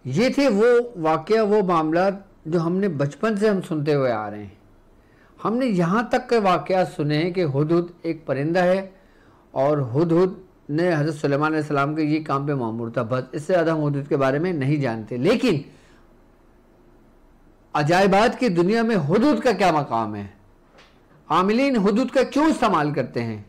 ये थे वो वाकया, वो मामला जो हमने बचपन से हम सुनते हुए आ रहे हैं। हमने यहाँ तक के वाकया सुने हैं कि हुदहुद एक परिंदा है और हुदहुद ने हज़रत सुलेमान अलैहिस्सलाम के ये काम पे मामूर था, बस इससे ज़्यादा हम हुदहुद के बारे में नहीं जानते। लेकिन अजायबात की दुनिया में हुदहुद का क्या मकाम है, आमिलीन हुदहुद का क्यों इस्तेमाल करते हैं,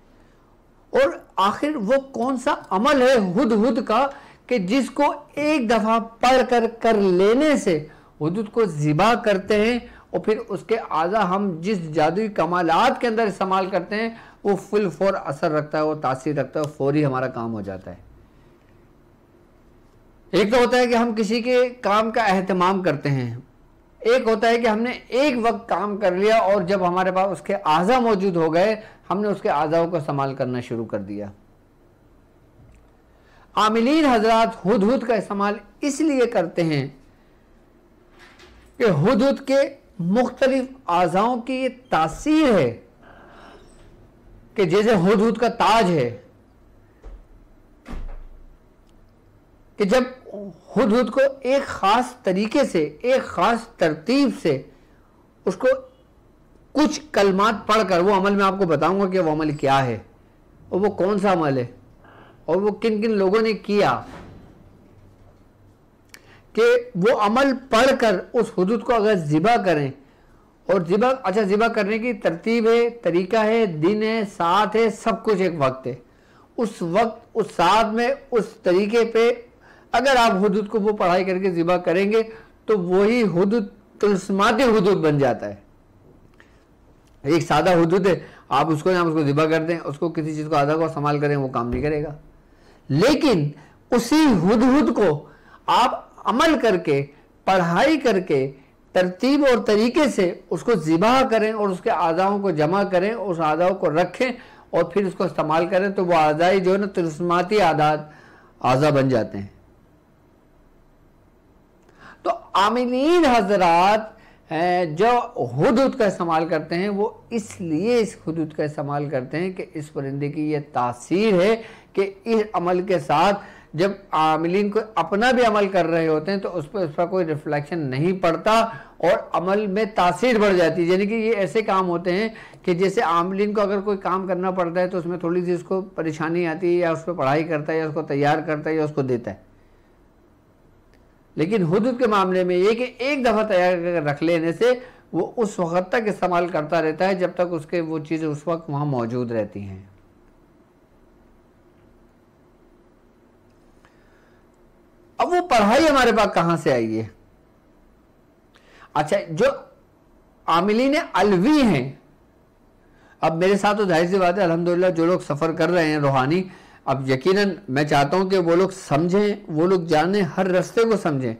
और आखिर वो कौन सा अमल है हुदहुद का कि जिसको एक दफ़ा पढ़ कर लेने से हुदहुद को ज़िबा करते हैं और फिर उसके आज़ा हम जिस जादुई कमालात के अंदर इस्तेमाल करते हैं वो फुल फौर असर रखता है, वो तासीर रखता है, फौरी हमारा काम हो जाता है। एक तो होता है कि हम किसी के काम का एहतमाम करते हैं, एक होता है कि हमने एक वक्त काम कर लिया और जब हमारे पास उसके आज़ा मौजूद हो गए हमने उसके आज़ाओं को इस्तेमाल करना शुरू कर दिया। आमिलीन हजरात हुदहुद का इस्तेमाल इसलिए करते हैं कि हुदहुद के मुख्तलिफ आज़ाओं की ये तासीर है कि जैसे हुदहुद का ताज है कि जब हुदहुद को एक ख़ास तरीके से, एक ख़ास तरतीब से उसको कुछ कलमात पढ़कर, वो अमल मैं आपको बताऊंगा कि वो अमल क्या है और वो कौन सा अमल है और वो किन किन लोगों ने किया, कि वो अमल पढ़कर उस हुदहुद को अगर ज़िबा करें और ज़िबा करने की तरतीब है, तरीका है, दिन है, साथ है, सब कुछ एक वक्त है। उस वक्त, उस साथ में, उस तरीके पे अगर आप हुदहुद को वो पढ़ाई करके ज़िबा करेंगे तो वही हुदहुद तिल्स्माती हुदहुद बन जाता है। एक सादा हुदहुद है, आप उसको ज़िबा कर दें, उसको किसी चीज़ को आधा को इस्तेमाल करें, वो काम नहीं करेगा। लेकिन उसी हुदहुद को आप अमल करके, पढ़ाई करके, तरतीब और तरीके से उसको ज़िबा करें और उसके आज़ाओं को जमा करें, उस आज़ाओं को रखें और फिर उसको इस्तेमाल करें तो वो आज़ाई जो है ना तिल्स्माती आज़ा बन जाते हैं। तो आमिलीन हजरात हैं जो हुदहुद का इस्तेमाल करते हैं वो इसलिए इस हुदहुद का इस्तेमाल करते हैं कि इस परिंदे की ये तासीर है कि इस अमल के साथ जब आमिलीन को अपना भी अमल कर रहे होते हैं तो उस पर कोई रिफ्लेक्शन नहीं पड़ता और अमल में तासीर बढ़ जाती है। यानी कि ये ऐसे काम होते हैं कि जैसे आमिलीन को अगर कोई काम करना पड़ता है तो उसमें थोड़ी सी उसको परेशानी आती है, या उस पर पढ़ाई करता है, या उसको तैयार करता है, या उसको देता है। लेकिन हुदहुद के मामले में ये कि एक दफ़ा तैयार करके रख लेने से वो उस वक्त तक इस्तेमाल करता रहता है जब तक उसके वो चीज़ें उस वक्त वहाँ मौजूद रहती हैं। अब वो पढ़ाई हमारे पास कहाँ से आई है? अच्छा, जो आमिलीन अलवी हैं, अब मेरे साथ तो जाहिर सी बात है अल्हम्दुलिल्लाह जो लोग सफ़र कर रहे हैं रूहानी, अब यकीनन मैं चाहता हूं कि वो लोग समझें, वो लोग जानें, हर रास्ते को समझें।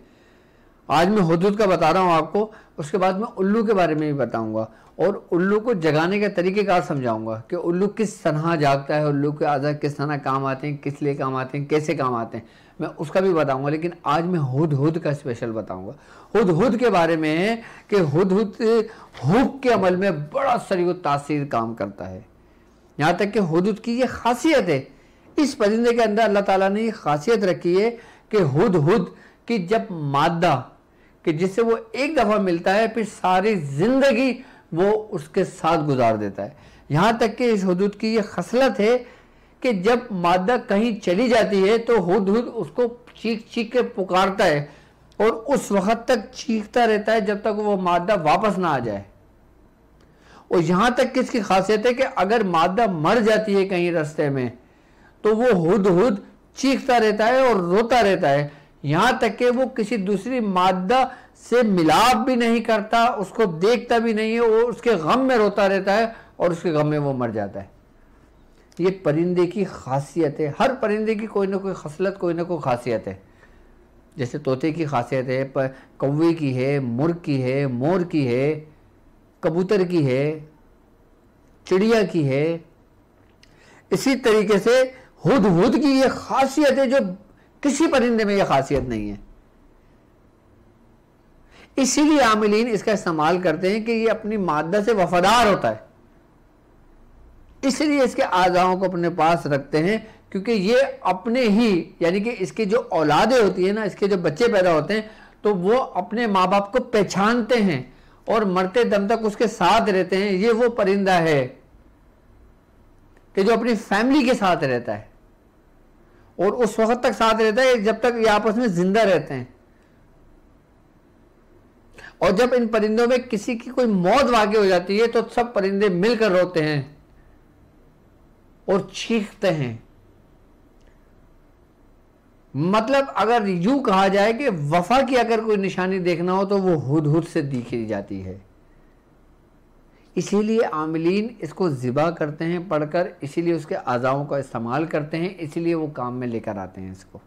आज मैं हुदहुद का बता रहा हूं आपको, उसके बाद मैं उल्लू के बारे में भी बताऊंगा और उल्लू को जगाने के तरीक़ेकार समझाऊंगा कि उल्लू किस तरह जागता है, उल्लू के आज़ा किस तरह काम आते हैं, किस लिए काम आते हैं, कैसे काम आते हैं, मैं उसका भी बताऊंगा। लेकिन आज मैं हुदहुद का स्पेशल बताऊंगा। हुदहुद के बारे में है कि हुदहुद हुक के अमल में बड़ा सरीअ तासीर काम करता है। यहाँ तक कि हुदहुद की ये खासियत है, इस परिंदे के अंदर अल्लाह ताला ने ये खासियत रखी है कि हुदहुद की जब मादा कि जिससे वो एक दफ़ा मिलता है फिर सारी ज़िंदगी वो उसके साथ गुजार देता है। यहाँ तक कि इस हुदहुद की ये खसलत है कि जब मादा कहीं चली जाती है तो हुदहुद उसको चीख चीख के पुकारता है और उस वक्त तक चीखता रहता है जब तक वो मादा वापस ना आ जाए। और यहाँ तक कि इसकी खासियत है कि अगर मादा मर जाती है कहीं रास्ते में तो वो हुदहुद चीखता रहता है और रोता रहता है, यहाँ तक कि वो किसी दूसरी मादा से मिलाप भी नहीं करता, उसको देखता भी नहीं है, वो उसके गम में रोता रहता है और उसके गम में वो मर जाता है। ये परिंदे की खासियत है। हर परिंदे की कोई ना कोई खसलत, कोई ना कोई खासियत है। जैसे तोते की खासियत है, कौवे की है, मुर्ग की है, मोर की है, कबूतर की है, चिड़िया की है। इसी तरीके से हुदहुद की ये खासियत है जो किसी परिंदे में ये खासियत नहीं है। इसीलिए आमिलीन इसका इस्तेमाल करते हैं कि ये अपनी मादा से वफादार होता है, इसलिए इसके आज़ाओं को अपने पास रखते हैं, क्योंकि ये अपने ही, यानी कि इसकी जो औलादें होती है ना, इसके जो बच्चे पैदा होते हैं, तो वो अपने माँ बाप को पहचानते हैं और मरते दम तक उसके साथ रहते हैं। ये वो परिंदा है कि जो अपनी फैमिली के साथ रहता है और उस वक्त तक साथ रहता है जब तक ये आपस में जिंदा रहते हैं। और जब इन परिंदों में किसी की कोई मौत वाक़ई हो जाती है तो सब परिंदे मिलकर रोते हैं और चीखते हैं। मतलब अगर यूं कहा जाए कि वफा की अगर कोई निशानी देखना हो तो वो हुदहुद से दिखी जाती है। इसीलिए आमिलीन इसको ज़िबा करते हैं पढ़कर, इसीलिए उसके अज़ाओं का इस्तेमाल करते हैं, इसीलिए वो काम में लेकर आते हैं इसको।